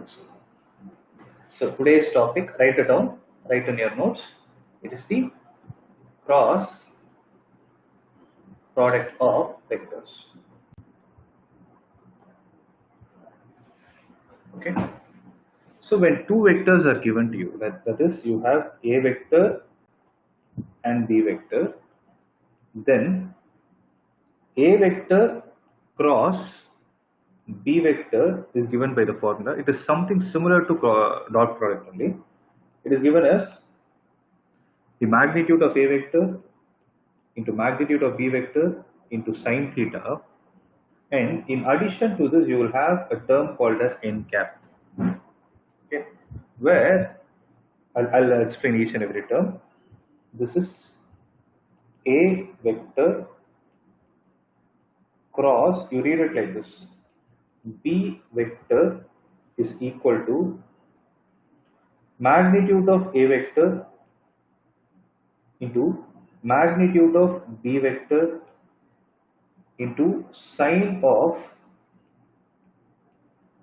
also. So today's topic, write it down, write in your notes. It is the cross product of vectors. Okay. So when two vectors are given to you, that is, you have a vector and b vector, then a vector cross b vector is given by the formula. It is something similar to dot product only. It is given as the magnitude of a vector into magnitude of b vector into sine theta, and in addition to this you will have a term called as n cap. Okay, where I'll explain each and every term. This is a vector cross, you read it like this, b vector is equal to magnitude of a vector into magnitude of b vector into sine of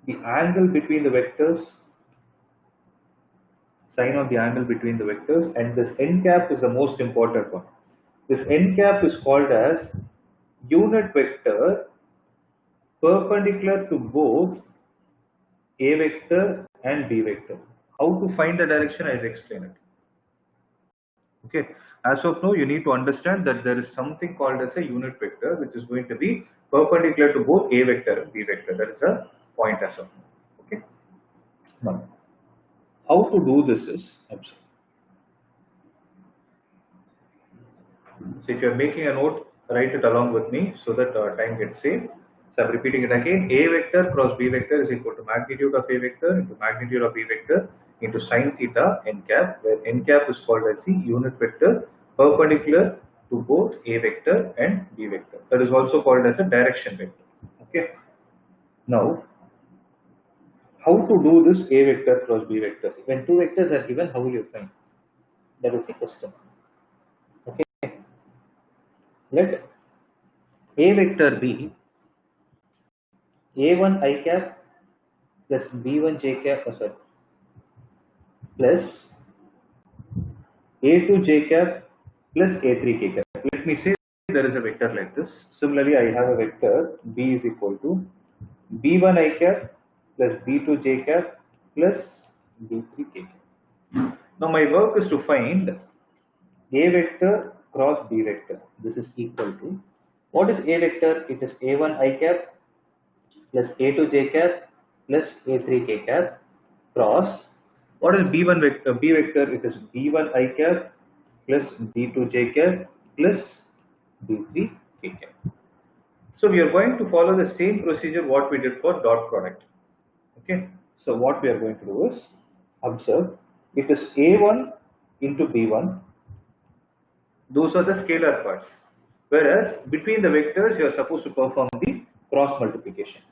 the angle between the vectors, sine of the angle between the vectors, and this n cap is the most important one. This n cap is called as unit vector perpendicular to both a vector and b vector. How to find the direction, I'll explain it. Okay, as of now you need to understand that there is something called as a unit vector which is going to be perpendicular to both a vector and b vector. That is a point as of now. Okay, now how to do this is, so if you are making a note, write it along with me so that time gets saved. So I'm repeating it again. A vector cross b vector is equal to magnitude of a vector into magnitude of b vector into sine theta n cap, where n cap is called as the unit vector perpendicular to both a vector and b vector. That is also called as a direction vector. Okay. Now, how to do this a vector cross b vector? When two vectors are given, how will you find? That is the question. Okay. Let a vector be a1 I cap plus b1 j cap, plus a2 j cap plus a3 k cap. Let me say there is a vector like this. Similarly, I have a vector b is equal to b1 I cap plus b2 j cap plus b3 k cap. Now my work is to find a vector cross b vector. This is equal to, what is a vector? It is a1 I cap plus a2 j cap plus a3 k cap cross, what is b1 vector? B vector, it is b1 I cap plus b2 j cap plus b3 k cap. So we are going to follow the same procedure what we did for dot product. Okay. So what we are going to do is, observe, it is a1 into b1. Those are the scalar parts. Whereas between the vectors you are supposed to perform the cross multiplication.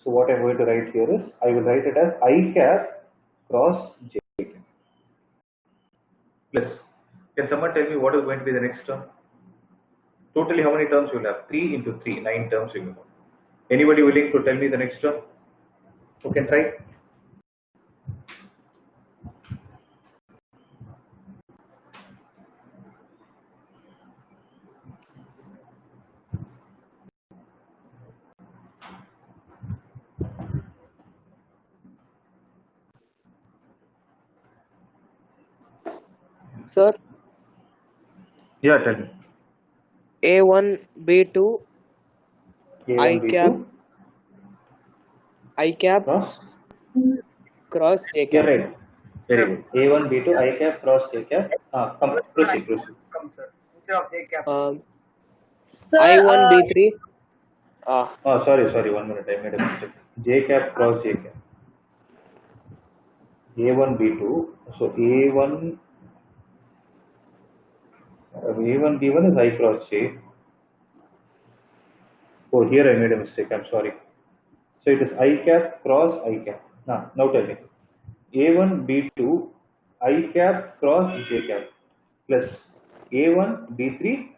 So what I am going to write here is, I will write it as I cap cross j cap plus, can someone tell me what is going to be the next term? Totally how many terms you will have? 3 into 3, 9 terms you will have. Anybody willing to tell me the next term? Who can try? Sir, Yeah, tell me. A1, B2, A1, B2 I cap cross J You're cap. right. Very good. A1, B2, I cap cross J cap. Proceed. Sir. Instead of J cap. I1, B3. Sorry, 1 minute, I made a mistake. J cap cross J cap. A1, B2. So A1, B1 is I cross J. Oh, here I made a mistake. I'm sorry. So it is I cap cross I cap. Now tell me. A1, B2, I cap cross J cap plus A1, B3.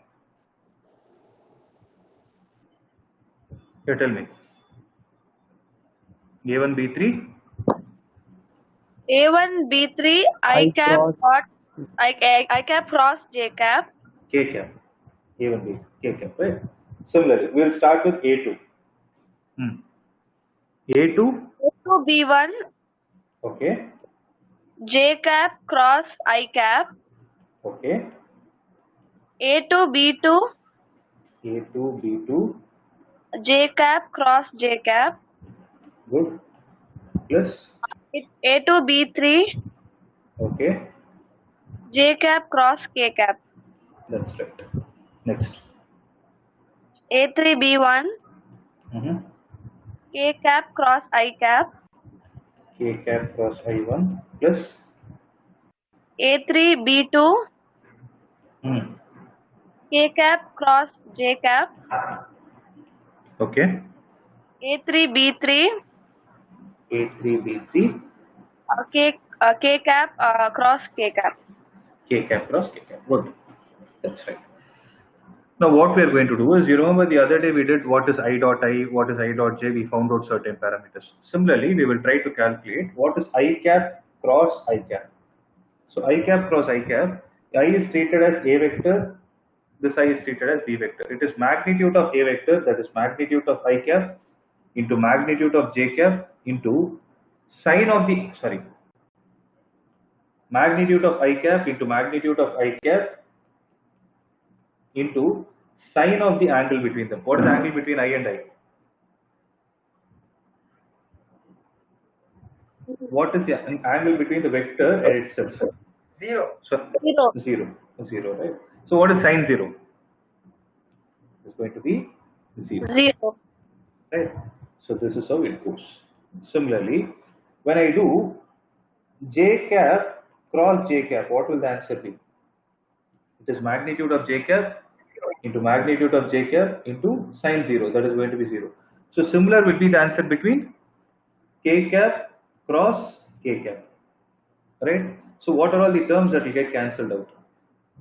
You tell me. A1 B3 A1 B3 I cap cross- dot I cap cross J cap. K cap. A1 B K cap, right? Similarly, we'll start with A2. A2, A2 B1 okay, J cap cross I cap. okay. A2 B2 A2 B2, J cap cross J cap. good. Plus, A2 B3 okay, J cap cross K cap. that's right. Next. A3 B1 Mhm. K cap cross I cap. K cap cross I1 plus, A3 B2 K cap cross J cap. okay. A3 B3 A3 B3, K cap cross K cap. K cap cross K cap. Good. That's right. Now what we are going to do is, you remember the other day we did what is I dot I, what is I dot J, we found out certain parameters. Similarly, we will try to calculate what is I cap cross I cap. So I cap cross I cap, I is treated as A vector, this I is treated as B vector. It is magnitude of A vector, that is magnitude of I cap, into magnitude of J cap, into sine of the, magnitude of I cap into magnitude of I cap, into sine of the angle between them. What is the angle between I and I? What is the angle between the vector and itself? 0. So, zero, right? So what is sine 0? It's going to be 0. Right? So this is how it goes. Similarly, when I do J cap cross J cap, what will the answer be? It is magnitude of J cap into magnitude of J cap into sine 0. That is going to be 0. So similar will be the answer between K cap cross K cap. Right? So what are all the terms that will get cancelled out?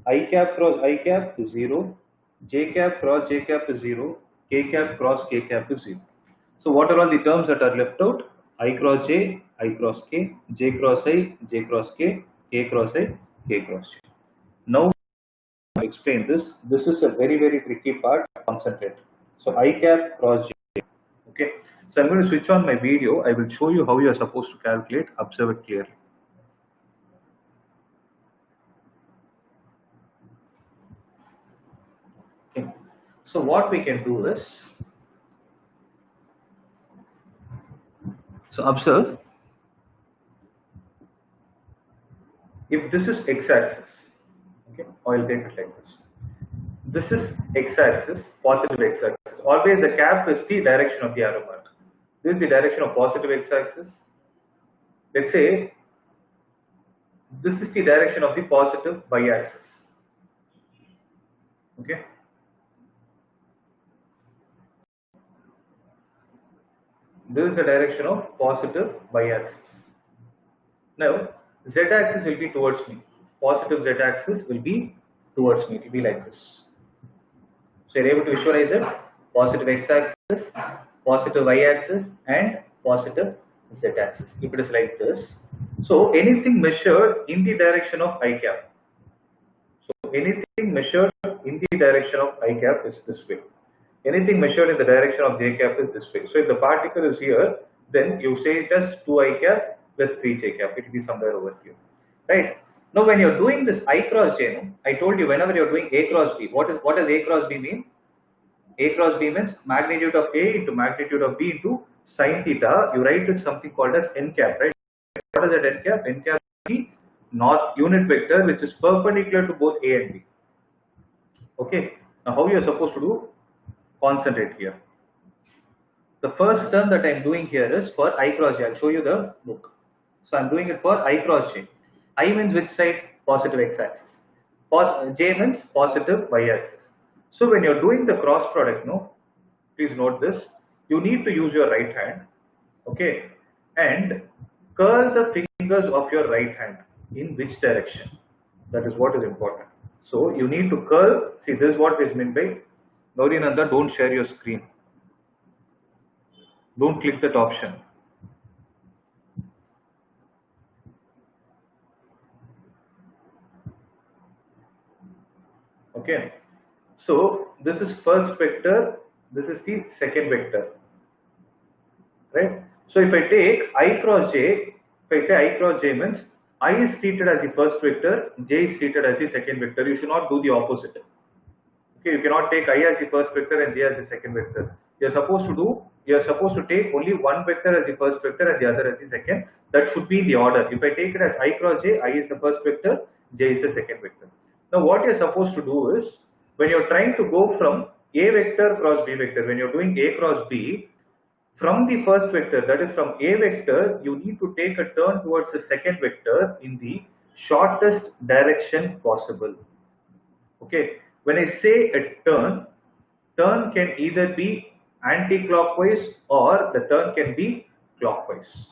I cap cross I cap is 0. J cap cross J cap is 0. K cap cross K cap is 0. So what are all the terms that are left out? I cross J, I cross K, J cross I, J cross K, K cross I, K cross J. Now I'll explain this. This is a very, very tricky part. Concentrate. So I cap cross J. Okay. So I'm going to switch on my video. I will show you how you are supposed to calculate. Observe it clearly. Okay. So what we can do is, so observe, if this is x-axis, okay, I'll take it like this. This is x-axis, positive x-axis. Always the cap is the direction of the arrow mark. This is the direction of positive x-axis. Let's say this is the direction of the positive y-axis. Okay. This is the direction of positive y-axis. Now, z-axis will be towards me. Positive z-axis will be towards me. It will be like this. So you're able to visualize it. Positive x-axis, positive y-axis, and positive z-axis. If it is like this, so anything measured in the direction of I cap. So anything measured in the direction of I cap is this way. Anything measured in the direction of J cap is this way. So if the particle is here, then you say it as 2I cap plus 3J cap. It will be somewhere over here. Right? Now when you're doing this I cross J, I told you whenever you're doing A cross B, what does A cross B mean? A cross B means magnitude of A into magnitude of B into sine theta. You write it something called as n cap, right? What is that n cap? N cap is the north unit vector which is perpendicular to both A and B. Okay. Now how you are supposed to do? Concentrate here. The first term that I am doing here is for I cross J. I'll show you the book. So I am doing it for I cross J. I means which side? Positive x-axis. J means positive y-axis. So when you're doing the cross product, please note this. You need to use your right hand, okay, and curl the fingers of your right hand in which direction. That is what is important. So you need to curl. See, this is what is meant by Gauri Nanda. Don't share your screen. Don't click that option. Okay, so this is first vector, this is the second vector, right? So if I take I cross j, if I say I cross j means I is treated as the first vector, j is treated as the second vector. You should not do the opposite. Okay, you cannot take I as the first vector and j as the second vector. You are supposed to take only one vector as the first vector and the other as the second. That should be the order. If I take it as I cross j, I is the first vector, j is the second vector. Now what you are supposed to do is, when you are trying to go from a vector cross b vector, when you are doing a cross b, from the first vector, that is from a vector, you need to take a turn towards the second vector in the shortest direction possible. Okay, when I say a turn can either be anti-clockwise or the turn can be clockwise.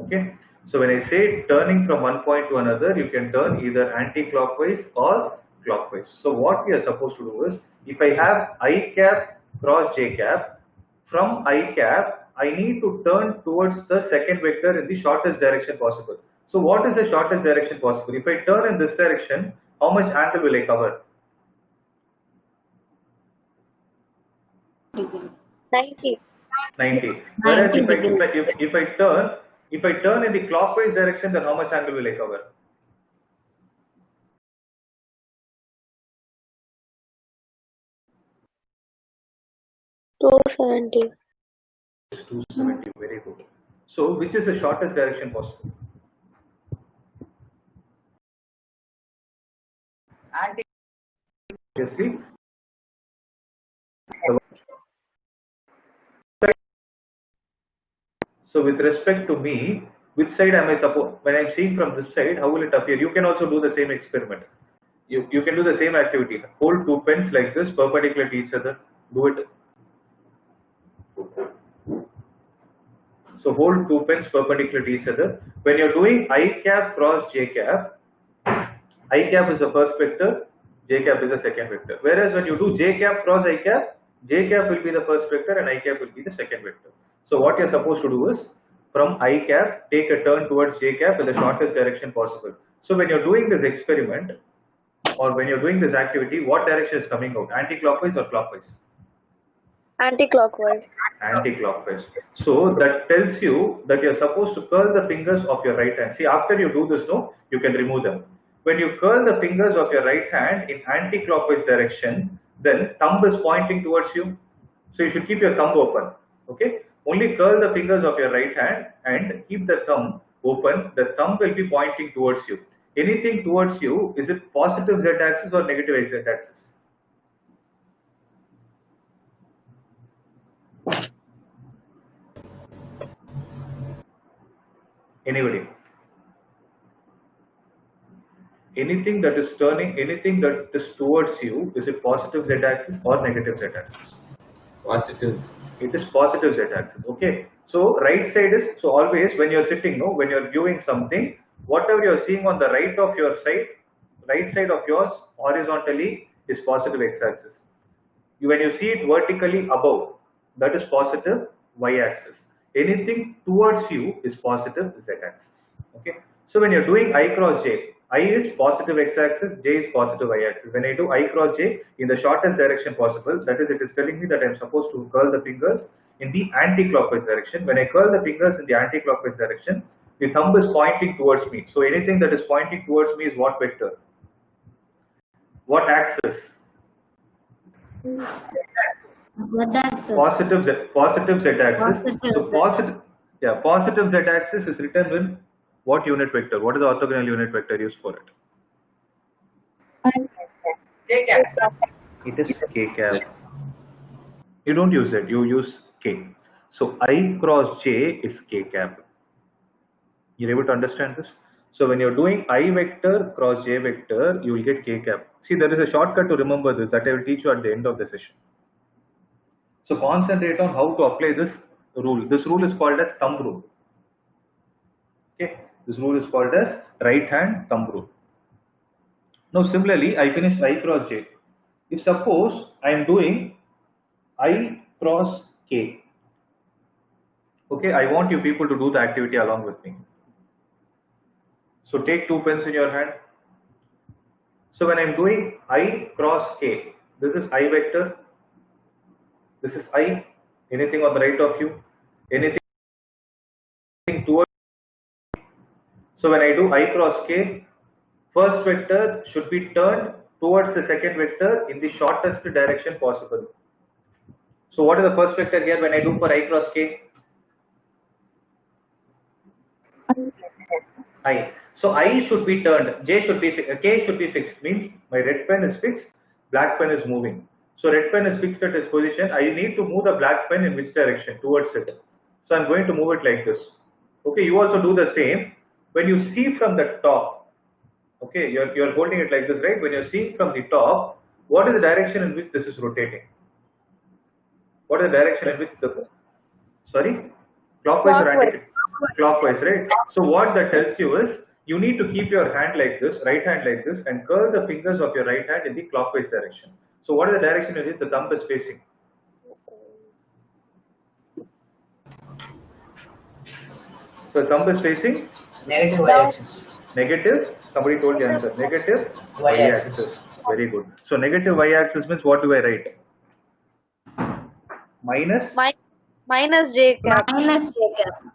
Okay, so when I say turning from one point to another, you can turn either anti-clockwise or clockwise. So what we are supposed to do is, if I have I cap cross j cap, from I cap I need to turn towards the second vector in the shortest direction possible. So what is the shortest direction possible? If I turn in this direction, how much angle will I cover? 90. 90. Whereas 90 degrees. if I turn in the clockwise direction, then how much angle will I cover? Two 70. 270. Very good. So which is the shortest direction possible? Anti. Obviously. So with respect to me, which side am I supposed, when I'm seeing from this side, how will it appear? You can also do the same experiment. You can do the same activity. Hold two pens like this, perpendicular to each other. Do it. So hold two pens perpendicular to each other. When you're doing I cap cross j cap, I cap is the first vector, j cap is the second vector. Whereas when you do j cap cross I cap, j cap will be the first vector and I cap will be the second vector. So what you're supposed to do is, from I cap, take a turn towards j cap in the shortest direction possible. So when you're doing this experiment, or when you're doing this activity, what direction is coming out? Anti-clockwise or clockwise? Anti-clockwise. Anti-clockwise. So that tells you that you're supposed to curl the fingers of your right hand. See, after you do this, no, you can remove them. When you curl the fingers of your right hand in anti-clockwise direction, then thumb is pointing towards you. So you should keep your thumb open. Okay? Only curl the fingers of your right hand and keep the thumb open. The thumb will be pointing towards you. Anything towards you, is it positive z-axis or negative z-axis? Anybody? Anything that is turning, anything that is towards you, is it positive z-axis or negative z-axis? Positive. It is positive z-axis. Okay. So right side is, so always when you're sitting, no, when you're viewing something, whatever you're seeing on the right of your side, right side of yours horizontally is positive x-axis. When you see it vertically above, that is positive y-axis. Anything towards you is positive z-axis. Okay. So when you're doing I cross j, I is positive x-axis, j is positive y-axis. When I do I cross j in the shortest direction possible, that is, it is telling me that I'm supposed to curl the fingers in the anti-clockwise direction. When I curl the fingers in the anti-clockwise direction, the thumb is pointing towards me. So anything that is pointing towards me is what vector? What axis? What axis? Positive z-axis. Positive So positive z-axis is written with what unit vector? What is the orthogonal unit vector used for it? J cap. It is k cap. You don't use it, you use k. So I cross j is k cap. You're able to understand this? So when you're doing I vector cross j vector, you will get k cap. See, there is a shortcut to remember this that I will teach you at the end of the session. So concentrate on how to apply this rule. This rule is called as thumb rule. Okay, this rule is called as right hand thumb rule. Now similarly, I finished I cross j. If suppose I am doing I cross k, okay, I want you people to do the activity along with me. So take two pens in your hand. So when I'm doing I cross k, this is I vector, this is I, anything on the right of you, anything towards. So when I do I cross k, first vector should be turned towards the second vector in the shortest direction possible. So what is the first vector here when I do for I cross k? I. So I should be turned, J should be, K should be fixed, means my red pen is fixed, black pen is moving. So red pen is fixed at its position, I need to move the black pen in which direction? Towards it. So I'm going to move it like this. Okay, you also do the same. When you see from the top, okay, you're holding it like this, right? When you see from the top, what is the direction in which this is rotating? What is the direction in which the, sorry? Clockwise or anti? Clockwise, right? So what that tells you is, you need to keep your hand like this, right hand like this, and curl the fingers of your right hand in the clockwise direction. So what is the direction in which the thumb is facing? So thumb is facing Negative y-axis. negative. Somebody told the answer. Negative Y-axis. Very good. So negative y-axis means what do I write? Minus Minus J cap. Minus J cap.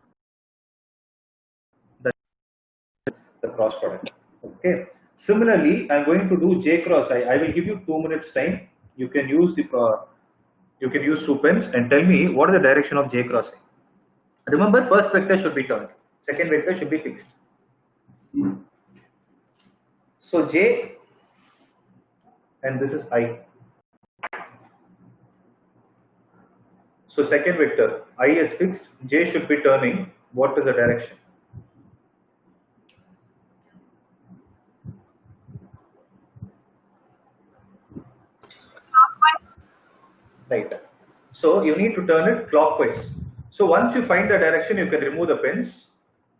the cross product. Okay. Similarly, I'm going to do J cross I. I will give you 2 minutes time. You can use the you can use 2 pens and tell me what is the direction of J cross I. Remember, first vector should be turned, second vector should be fixed. So J, and this is I. So second vector, I is fixed, J should be turning. What is the direction? Right. So you need to turn it clockwise. So once you find the direction, you can remove the pens,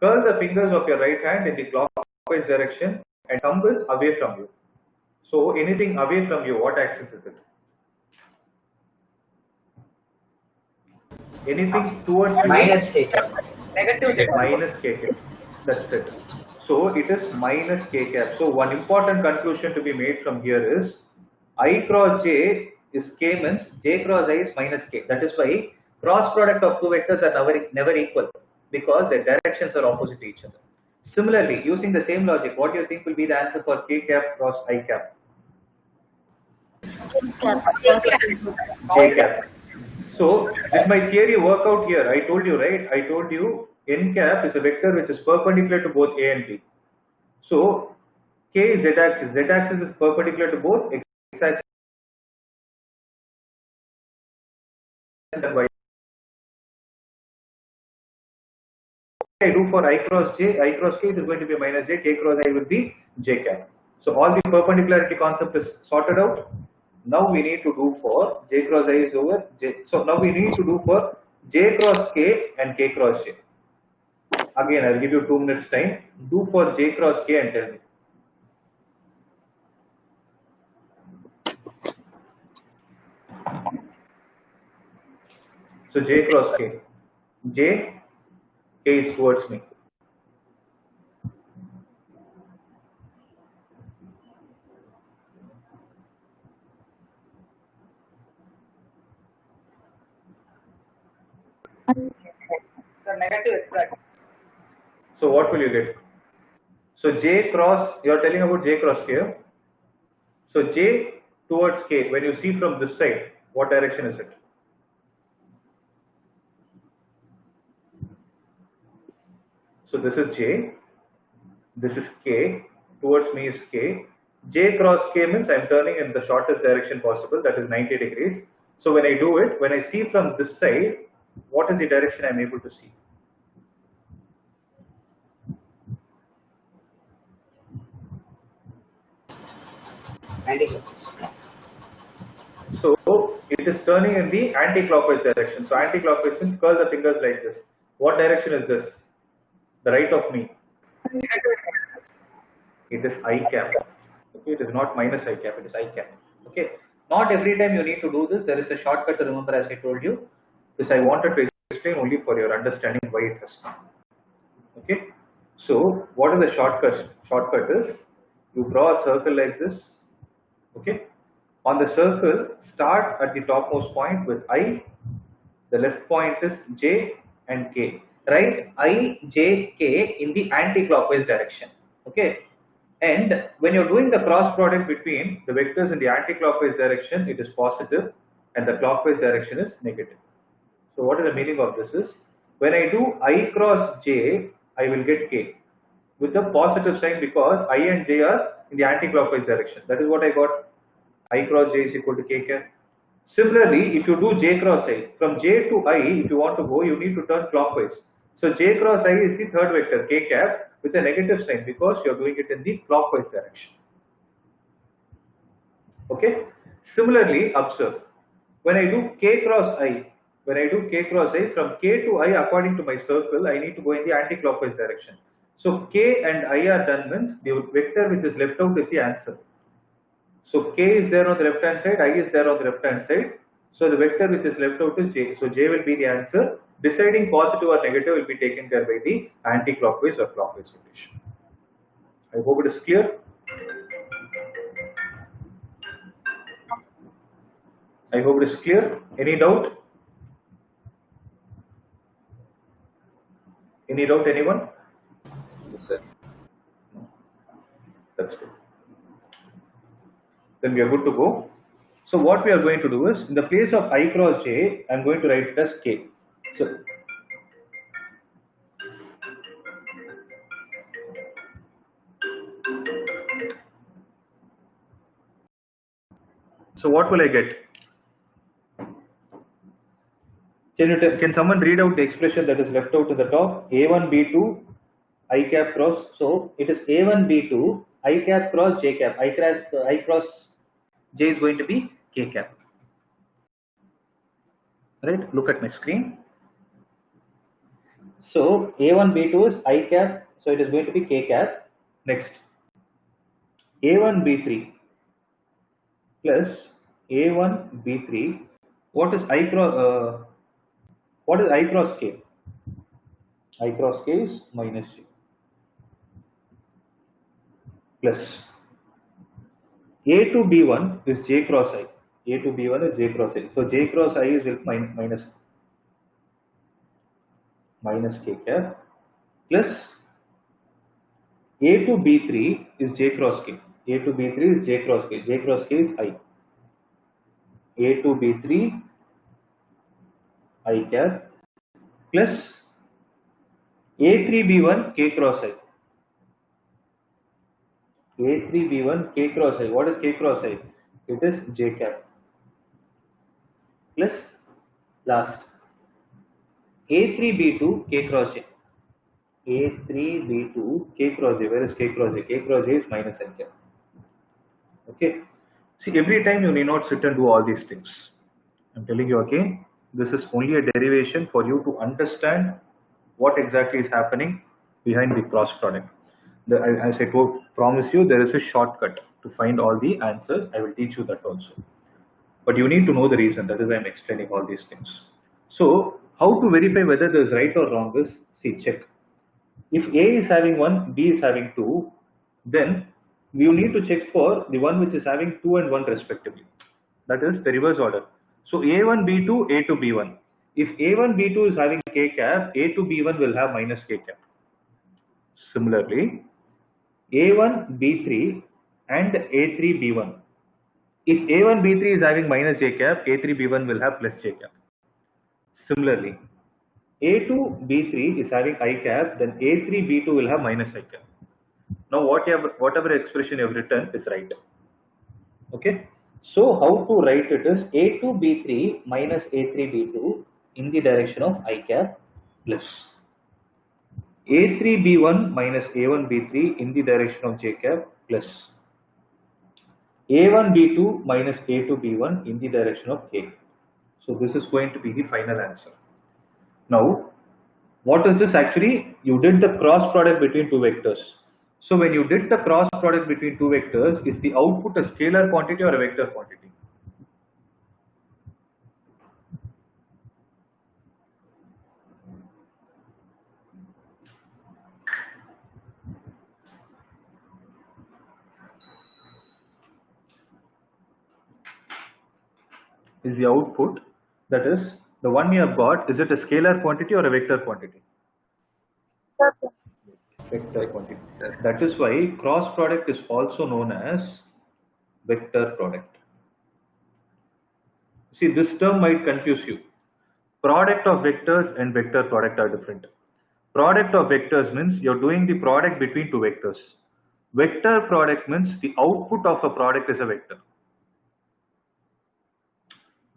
curl the fingers of your right hand in the clockwise direction, and thumb is away from you. So anything away from you, what axis is it? Anything towards you, Minus k cap. Negative k cap. minus k cap. That's it. So it is minus k cap. So one important conclusion to be made from here is I cross j is k means j cross I is minus k. That is why cross product of two vectors are never equal, because their directions are opposite to each other. Similarly, using the same logic, what do you think will be the answer for k cap cross I cap? J cap. J cap. So did my theory work out here? I told you, right? I told you n cap is a vector which is perpendicular to both A and B. So k is z axis. Z axis is perpendicular to both x axis and y. I do for I cross j, I cross k is going to be minus j, k cross I will be j cap. So all the perpendicularity concept is sorted out. Now we need to do for j cross I is over j. So now we need to do for j cross k and k cross j. Again, I'll give you 2 minutes time. Do for j cross k and tell me. So j cross k. J, k is towards me. So negative x-axis. So what will you get? So j cross, you are telling about j cross k. So j towards k, when you see from this side, what direction is it? So this is j, this is k, towards me is k. J cross k means I am turning in the shortest direction possible, that is 90 degrees. So when I do it, when I see from this side, what is the direction I am able to see? Anti-clockwise. So it is turning in the anti-clockwise direction. So anti-clockwise means curl the fingers like this. What direction is this? The right of me. Negative x-axis. It is I cap. Okay, it is not minus I cap, it is I cap. Okay. Not every time you need to do this. There is a shortcut to remember, as I told you. This I wanted to explain only for your understanding why it has come. Okay. So what is the shortcut? Shortcut is you draw a circle like this, Okay. On the circle, start at the topmost point with I. The left point is J and K. Write I, J, K in the anti-clockwise direction. Okay. And when you're doing the cross product between the vectors in the anti-clockwise direction, it is positive, and the clockwise direction is negative. So what is the meaning of this is, when I do I cross J, I will get K with the positive sign because I and J are in the anti-clockwise direction. That is what I got. I cross J is equal to K cap. Similarly, if you do J cross I, from J to I, if you want to go, you need to turn clockwise. So J cross I is the third vector, K cap, with a negative sign because you are doing it in the clockwise direction. Okay. Similarly, observe, when I do K cross I, from K to I according to my circle, I need to go in the anti-clockwise direction. So K and I are done means the vector which is left out is the answer. So K is there on the left hand side, I is there on the left hand side. So the vector which is left out is J. So J will be the answer. Deciding positive or negative will be taken care by the anti-clockwise or clockwise rotation. I hope it is clear. I hope it is clear. Any doubt? Any doubt, anyone? Yes, sir. That's good. Then we are good to go. So what we are going to do is, in the place of I cross J, I am going to write it as K. So what will I get? Can someone read out the expression that is left out in the top? A1 B2 I cap cross. So it is A1 B2 I cap cross J cap. I cross J is going to be K cap. Right? Look at my screen. So A1 B2 is I cap. So it is going to be K cap. Next, A1 B3 plus A1 B3. What is I cross? What is I cross K? I cross K is minus J plus A to B1 is J cross I. A to B1 is J cross I. So J cross I is minus K cap plus A to B3 is J cross K. A to B3 is J cross K. J cross K is I. A to B3 I cap plus A3B1 K cross I. A3B1 K cross I. What is K cross I? It is J cap. Plus last A3B2 K cross J. A3B2 K cross J. Where is K cross J? K cross J is minus N cap. Okay. See, every time you need not sit and do all these things. I'm telling you again, this is only a derivation for you to understand what exactly is happening behind the cross product. As I promise you, there is a shortcut to find all the answers. I will teach you that also. But you need to know the reason. That is why I'm explaining all these things. So, how to verify whether there is right or wrong is, see, check. If A is having 1, B is having 2, then you need to check for the one which is having 2 and 1 respectively. That is the reverse order. So A1, B2, A to B1. If A1, B2 is having K cap, A to B1 will have minus K cap. Similarly, A1, B3 and A3, B1. If A1, B3 is having minus J cap, A3, B1 will have plus J cap. Similarly, A2, B3 is having I cap, then A3, B2 will have minus I cap. Now whatever expression you have written is right. Okay. So how to write it is A2, B3 minus A3, B2 in the direction of I cap plus A3, B1 minus A1, B3 in the direction of J cap plus A1, B2 minus A2, B1 in the direction of K. So this is going to be the final answer. Now, what is this actually? You did the cross product between two vectors. So when you did the cross product between two vectors, is the output a scalar quantity or a vector quantity? is the output, that is the one you have got, is it a scalar quantity or a vector quantity? Vector quantity. That is why cross product is also known as vector product. See, this term might confuse you. Product of vectors and vector product are different. Product of vectors means you're doing the product between two vectors. Vector product means the output of a product is a vector.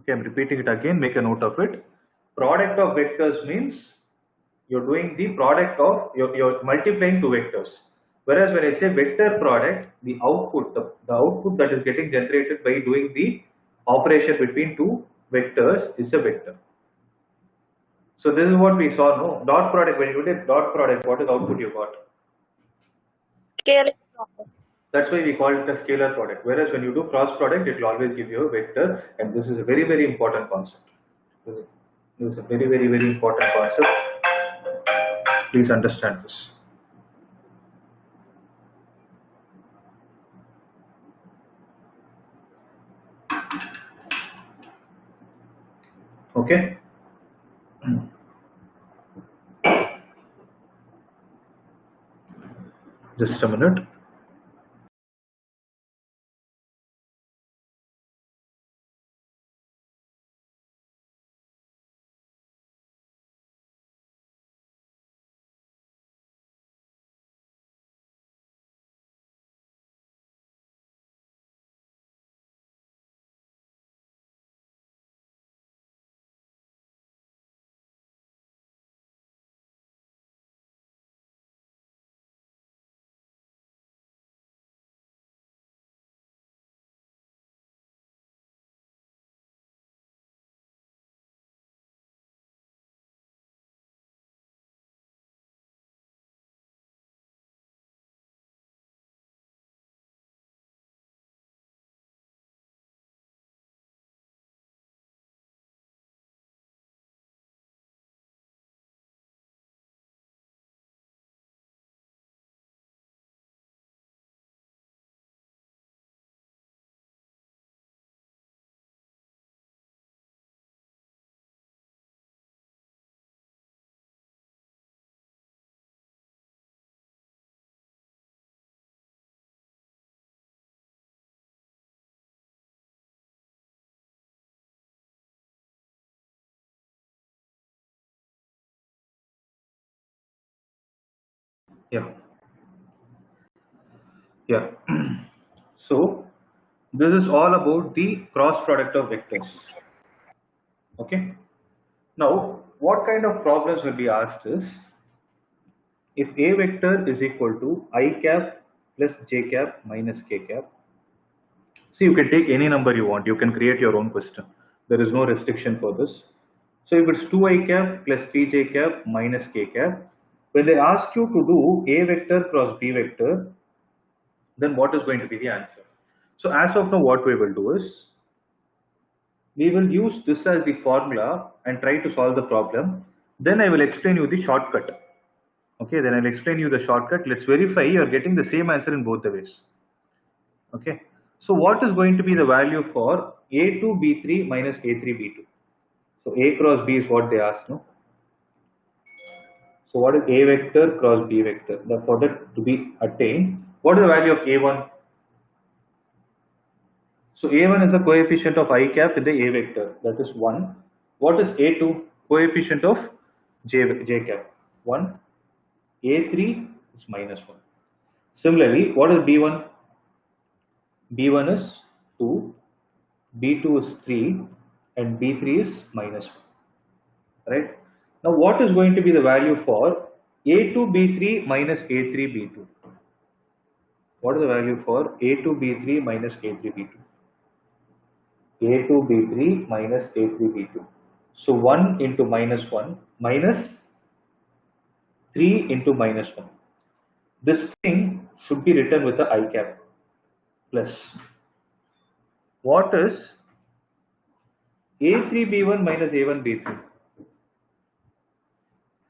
Okay, I'm repeating it again, make a note of it. Product of vectors means you're doing the product of, you're multiplying two vectors. Whereas when I say vector product, the output, the output that is getting generated by doing the operation between two vectors is a vector. So this is what we saw, no? Dot product, when you did dot product, what is the output you got? Scalar. That's why we call it a scalar product. Whereas when you do cross product, it will always give you a vector, and this is a very, very important concept. This is a very, very, very important concept. Please understand this. Okay? Just a minute. Yeah. Yeah. So this is all about the cross product of vectors. Okay. Now, what kind of problems will be asked is, if A vector is equal to I cap plus J cap minus K cap. See, you can take any number you want. You can create your own question. There is no restriction for this. So if it's 2I cap plus 3J cap minus K cap, when they ask you to do A vector cross B vector, then what is going to be the answer? So as of now, what we will do is, we will use this as the formula and try to solve the problem. Then I will explain you the shortcut. Okay, then I'll explain you the shortcut. Let's verify you're getting the same answer in both the ways. Okay, so what is going to be the value for A2B3 minus A3B2? So A cross B is what they asked, no? So what is A vector cross B vector? For that to be attained, what is the value of A1? So A1 is the coefficient of I cap in the A vector, that is 1. What is A2? Coefficient of J cap, 1. A3 is minus 1. Similarly, what is B1? B1 is 2, B2 is 3, and B3 is minus 1. Right? Now, what is going to be the value for A2B3 minus A3B2? What is the value for A2B3 minus A3B2? A2B3 minus A3B2. So 1 into minus 1 minus 3 into minus 1. This thing should be written with a I cap plus. What is A3B1 minus A1B3?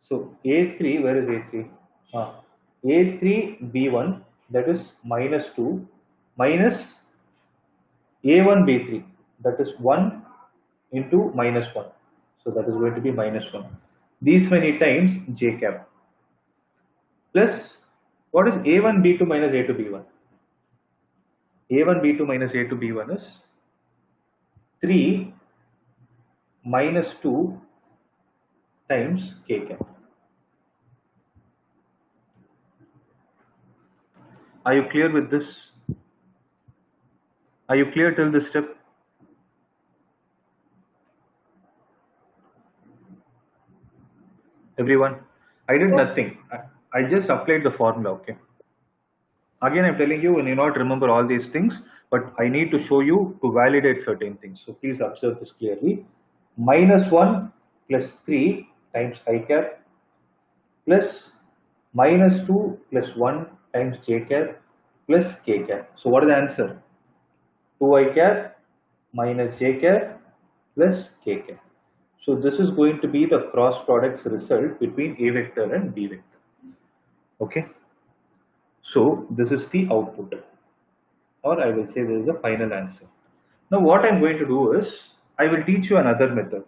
So A3, where is A3? A3B1, that is minus 2 minus A1B3, that is 1 into minus 1. So that is going to be minus 1. These many times j cap plus what is a1 b2 minus a2 b1? a1 b2 minus a2 b1 is 3 minus 2 times k cap. Are you clear with this? Are you clear till this step? Everyone? I did nothing. I just applied the formula, okay? Again, I'm telling you, you need not remember all these things, but I need to show you to validate certain things. So please observe this clearly. Minus 1 plus 3 times I cap plus minus 2 plus 1 times j cap plus k cap. So what is the answer? 2I cap minus j cap plus k cap. So this is going to be the cross product's result between A vector and B vector. Okay. So this is the output, or I will say this is the final answer. Now what I'm going to do is, I will teach you another method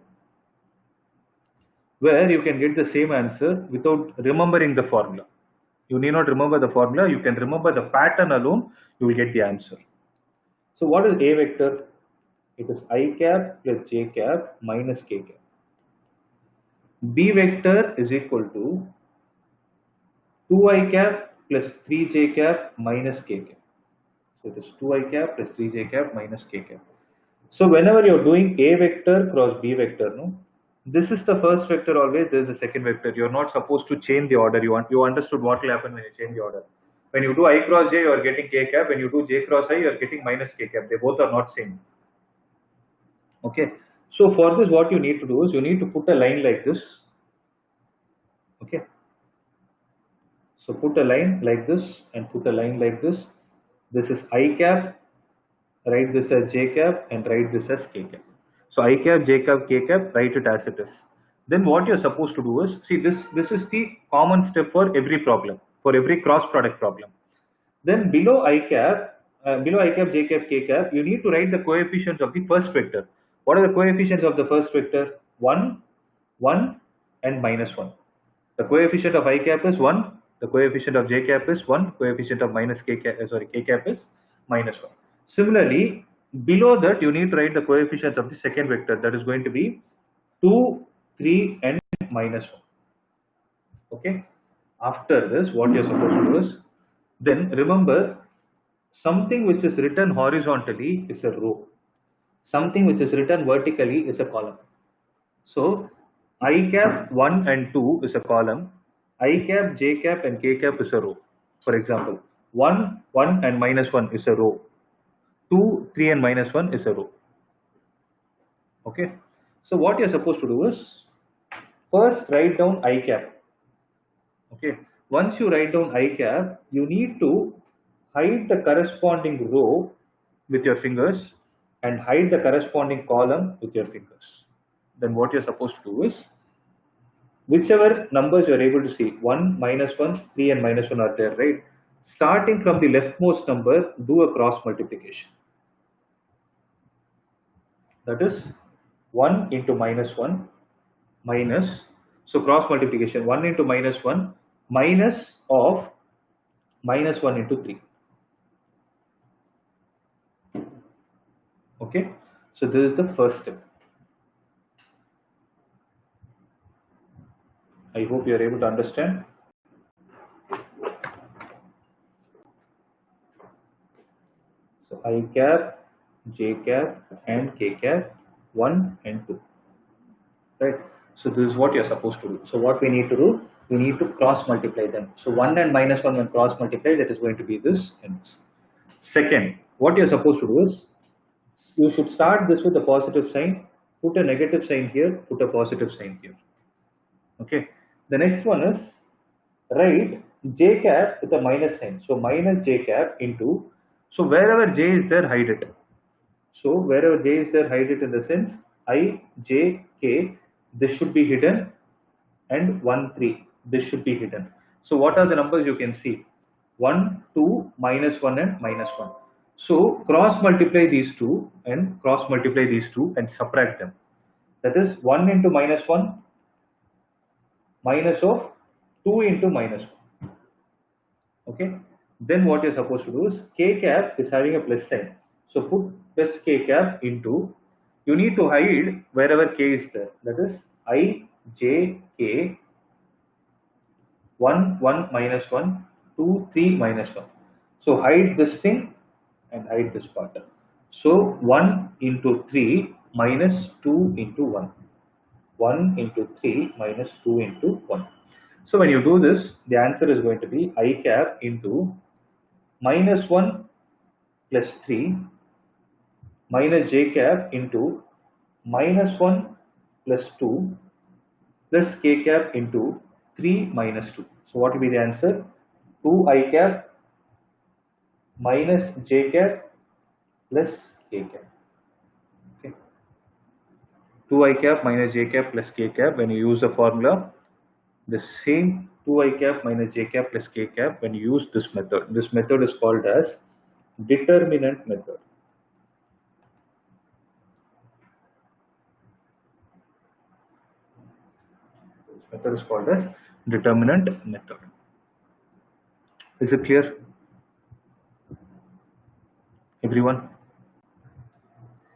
where you can get the same answer without remembering the formula. You need not remember the formula, you can remember the pattern alone, you will get the answer. So what is A vector? It is I cap plus j cap minus k cap. B vector is equal to 2I cap plus 3j cap minus k cap. So it is 2I cap plus 3j cap minus k cap. So whenever you are doing A vector cross B vector, no, this is the first vector always, this is the second vector. You are not supposed to change the order. You understood what will happen when you change the order. When you do I cross j, you are getting k cap. When you do j cross I, you are getting minus k cap. They both are not same. Okay. So for this, what you need to do is you need to put a line like this. Okay. So put a line like this and put a line like this. This is I cap, write this as j cap and write this as k cap. So I cap, j cap, k cap, write it as it is. Then what you're supposed to do is, see this is the common step for every problem, for every cross product problem. Then below I cap, j cap, k cap, you need to write the coefficients of the first vector. What are the coefficients of the first vector? 1, 1 and minus 1. The coefficient of I cap is 1, the coefficient of j cap is 1, coefficient of minus k cap is minus 1. Similarly, below that you need to write the coefficients of the second vector, that is going to be 2, 3 and minus 1. Okay. After this, what you're supposed to do is, then remember, something which is written horizontally is a row. Something which is written vertically is a column. So I cap 1 and 2 is a column. I cap, j cap and k cap is a row. For example, 1, 1 and minus 1 is a row. 2, 3 and minus 1 is a row. Okay. So what you're supposed to do is, first write down I cap. Okay. Once you write down I cap, you need to hide the corresponding row with your fingers and hide the corresponding column with your fingers. Then what you're supposed to do is, whichever numbers you're able to see, 1, minus 1, 3 and minus 1 are there, right? Starting from the leftmost number, do a cross multiplication. That is 1 into minus 1 minus, so cross multiplication, 1 into minus 1 minus of minus 1 into 3. Okay, so this is the first step. I hope you are able to understand. So I cap, j cap and k cap, 1 and 2. Right. So this is what you are supposed to do. So what we need to do, we need to cross multiply them. So 1 and minus 1 when cross multiply, that is going to be this and this. Second, what you are supposed to do is, you should start this with a positive sign, put a negative sign here, put a positive sign here. Okay. The next one is, write j cap with a minus sign. So minus j cap into, so wherever j is there, hide it. So wherever j is there, hide it in the sense I, j, k, this should be hidden, and 1, 3, this should be hidden. So what are the numbers you can see? 1, 2, minus 1 and minus 1. So cross multiply these two and cross multiply these two and subtract them. That is 1 into minus 1 minus of 2 into minus 1. Okay. Then what you're supposed to do is k cap is having a plus sign. So put plus k cap into, you need to hide wherever k is there. That is I, j, k, 1, 1 minus 1, 2, 3 minus 1. So hide this thing and hide this part. So 1 into 3 minus 2 into 1. 1 into 3 minus 2 into 1. So when you do this, the answer is going to be I cap into minus 1 plus 3 minus j cap into minus 1 plus 2 plus k cap into 3 minus 2. So what will be the answer? 2 I cap minus j cap plus k cap. Okay. 2 I cap minus j cap plus k cap. When you use the formula, the same 2 I cap minus j cap plus k cap, when you use this method. This method is called as determinant method. This method is called as determinant method. Is it clear? Everyone?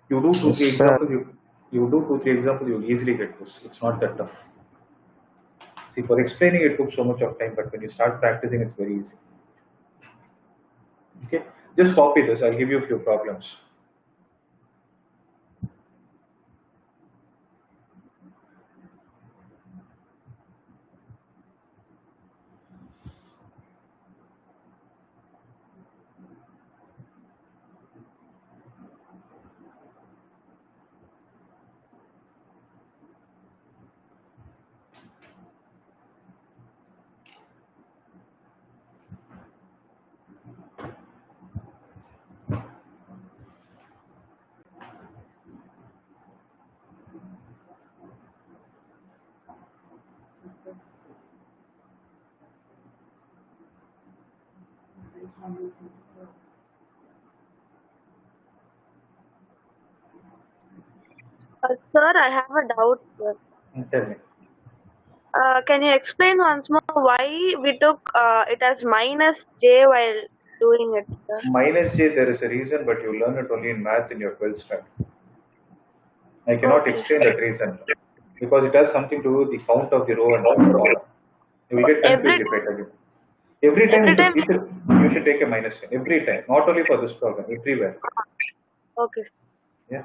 You do 2-3 Yes, sir. examples, you do 2-3 examples, you'll easily get this. It's not that tough. See, for explaining it took so much of time, but when you start practicing, it's very easy. Okay, just copy this. I'll give you a few problems. Sir, I have a doubt, sir. Tell me. Can you explain once more why we took it as minus j while doing it, sir? Minus j, there is a reason, but you learn it only in math in your 12th standard. I cannot Okay, explain sir. that reason because it has something to do with the count of the row and the column. You will get confused if I tell you. Every time, Every time. you should take a minus sign. Every time, not only for this problem, everywhere. Okay, sir. Yeah.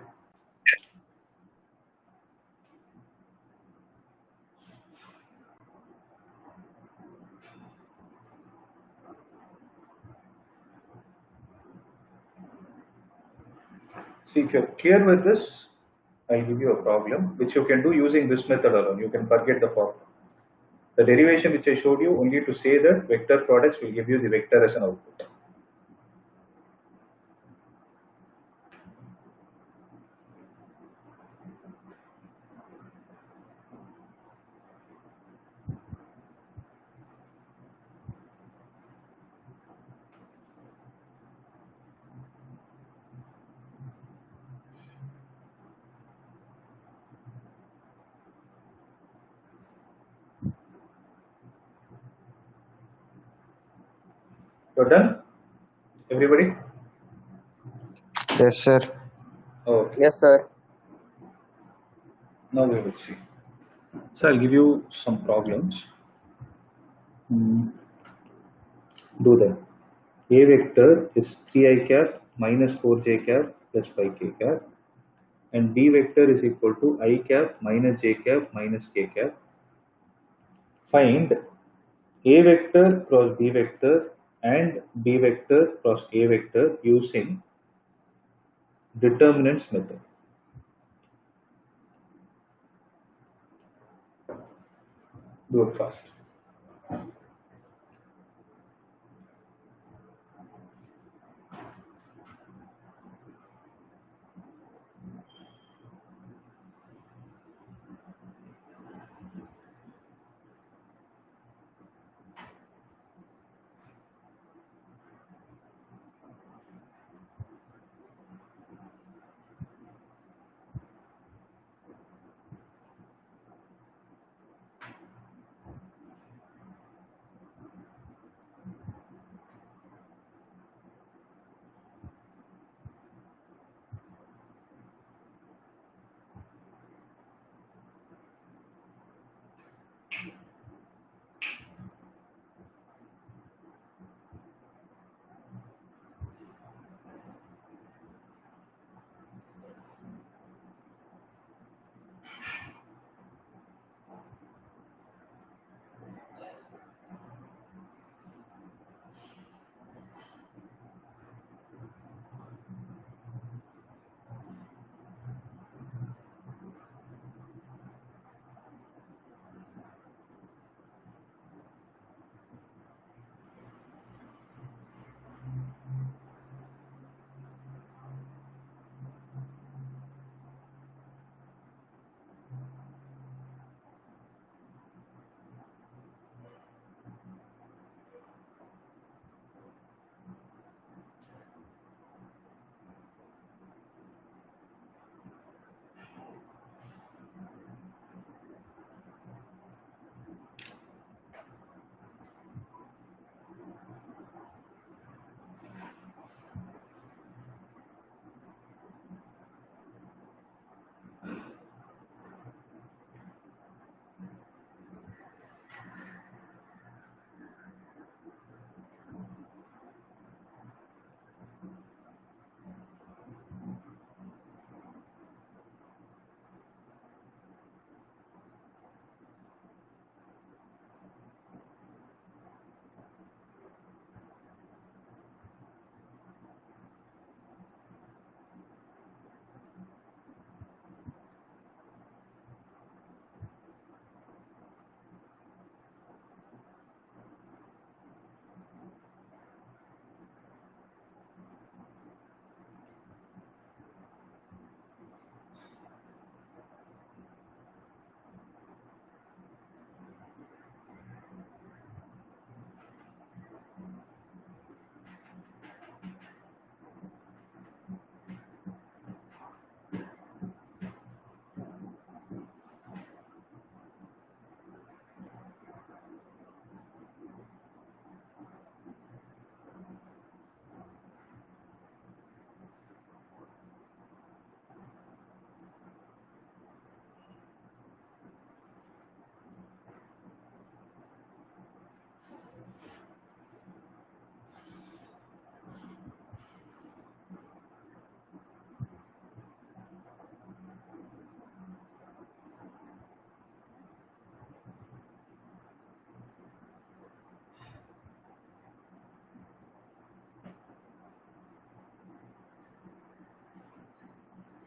See, if you're clear with this, I'll give you a problem which you can do using this method alone. You can forget the formula. The derivation which I showed you only to say that vector products will give you the vector as an output. You're done? Everybody? Yes, sir. Okay. Yes, sir. Now we will see. So I'll give you some problems. Do them. A vector is 3i cap minus 4j cap plus 5k cap, and B vector is equal to I cap minus j cap minus k cap. Find A vector cross B vector and B vector cross A vector using determinants method. Do it fast.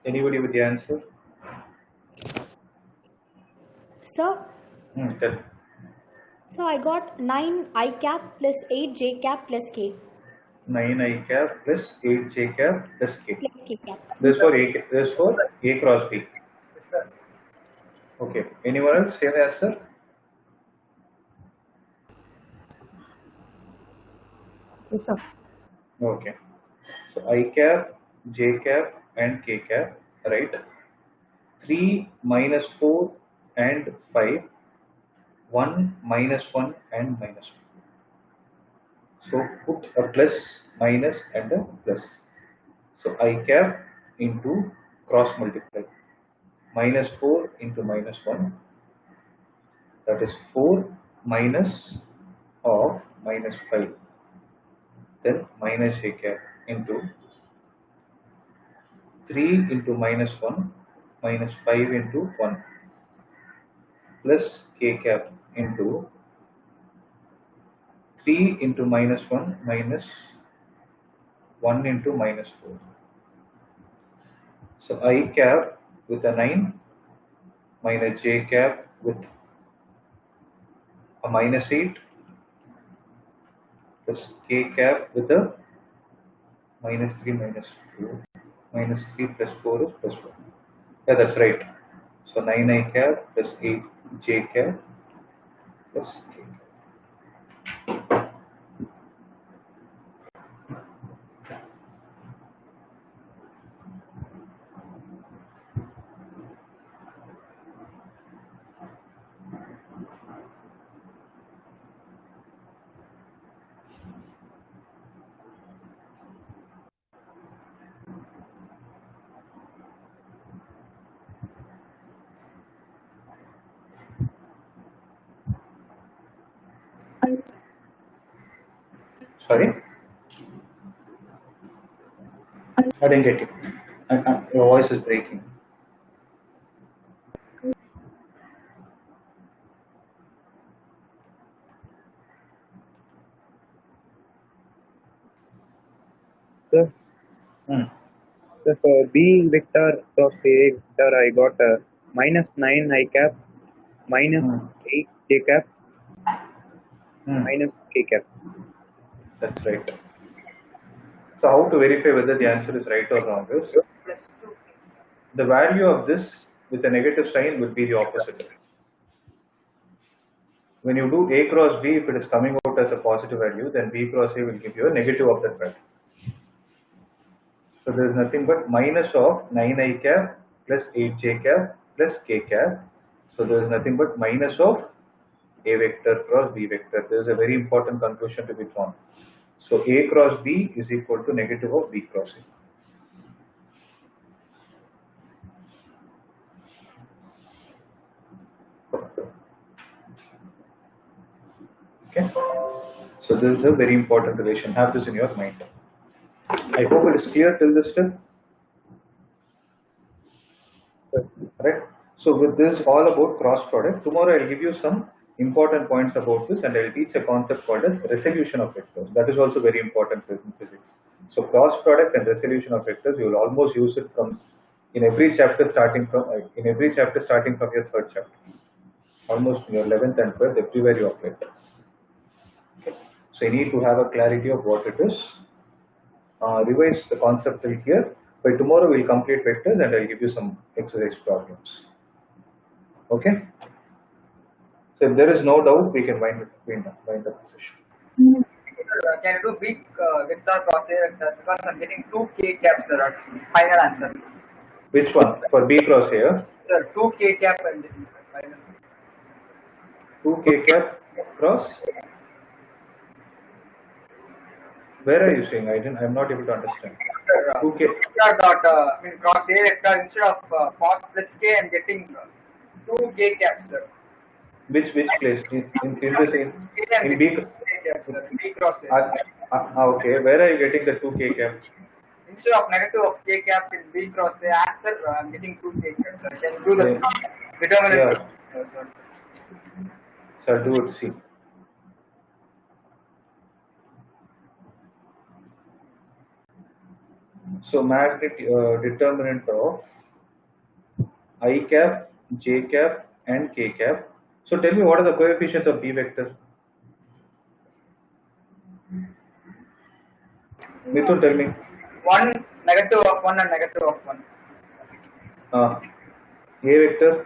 Anybody with the answer? Sir, Tell. so I got 9 I cap plus 8 j cap plus k 9 I cap plus 8 j cap plus k. plus k cap. This for A cross B. Yes, sir. Okay. Anyone else say the answer? Yes, sir. Okay. So I cap, j cap, and k cap, right? 3 minus 4 and 5, 1 minus 1 and minus 1. So put a plus, minus, and a plus. So I cap into cross multiply. Minus 4 into minus 1, that is 4 minus of minus 5. Then minus j cap into 3 into minus 1 minus 5 into 1 plus k cap into 3 into minus 1 minus 1 into minus 4. So I cap with a 9 minus j cap with a minus 8 plus k cap with a minus 3 minus 4 minus 3 plus 4 is plus 1. Yeah, that's right. So 9 I cap plus 8 j cap plus k cap. Sorry? I didn't get you. Your voice is breaking. Sir, Hmm. so for B vector cross A vector, I got minus 9 I cap, minus Hmm. 8 J cap, Hmm. minus K cap. That's right. So how to verify whether the answer is right or wrong is Plus 2. the value of this with a negative sign will be the opposite. When you do A cross B, if it is coming out as a positive value, then B cross A will give you a negative of that value. So there is nothing but minus of 9I cap plus 8J cap plus K cap. So there is nothing but minus of A vector cross B vector. There is a very important conclusion to be drawn. So A cross B is equal to negative of B cross A. Okay. So this is a very important relation. Have this in your mind. I hope it is clear till this step. Right. So with this all about cross product. Tomorrow I'll give you some important points about this, and I'll teach a concept called as resolution of vectors. That is also very important in physics. So cross product and resolution of vectors, you will almost use it from in every chapter starting from your third chapter. Almost in your 11th and 12th, everywhere you apply it. Okay. So you need to have a clarity of what it is. Revise the concept till here. By tomorrow we'll complete vectors and I'll give you some exercise problems. Okay. So if there is no doubt, we can wind up the session. Can you do big vector cross A vector? Because I'm getting 2 K caps, sir. That's final answer. Which one? For B cross A? Sir, 2 K cap and getting, sir. Final. 2K cap cross? Where are you saying? I'm not able to understand. Sir, 2K. vector dot, cross A vector instead of cos plus K, I'm getting 2 K caps, sir. Which place? In B? K cap, sir. B cross A. Okay. Where are you getting the 2K cap? Instead of negative of K cap in B cross A answer, I'm getting 2 K caps, sir. Can you do the determinant? Yeah. Yes, sir. So I'll do it. See. So magnet determinant of I cap, J cap, and K cap. So tell me, what are the coefficients of B vector? Mithun, tell me. 1, negative of 1 and negative of 1. A vector?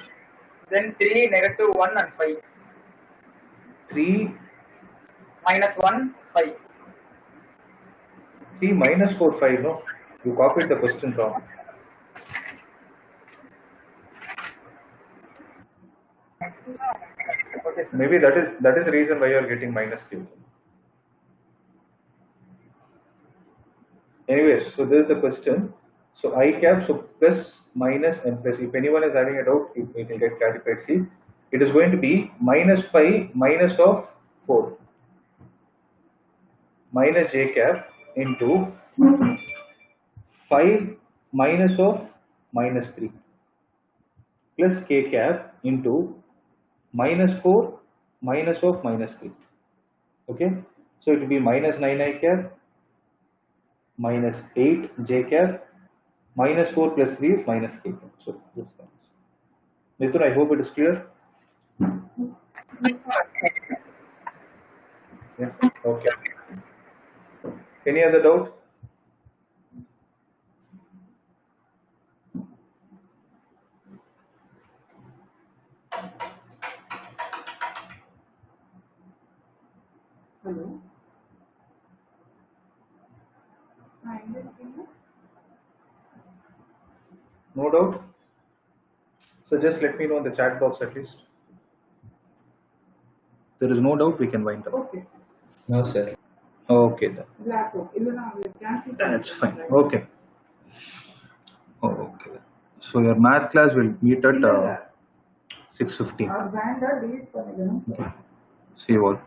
Then 3, negative 1 and 5. 3, Minus 1, 5. 3 minus 4, 5, no? You copied the question wrong. Okay, sir. Maybe that is the reason why you are getting minus Q. Anyways, so this is the question. So I cap, so plus, minus, and plus. If anyone is having a doubt, it will get clarified. See, it is going to be minus 5 minus of 4 minus J cap into 5 minus of minus 3 plus K cap into minus 4 minus of minus 3. Okay, so it will be minus 9I cap minus 8 J cap minus 4 plus 3 is minus K cap. So this comes. Mithun, I hope it is clear. Yeah. Okay. Any other doubt? Hello. No doubt? So just let me know in the chat box at least. There is no doubt, we can wind up. Okay. No, sir. Okay then. Black book. Cancel. That's fine. Okay. Okay. So your math class will meet at 6:15. Our band delete. Okay. See you all.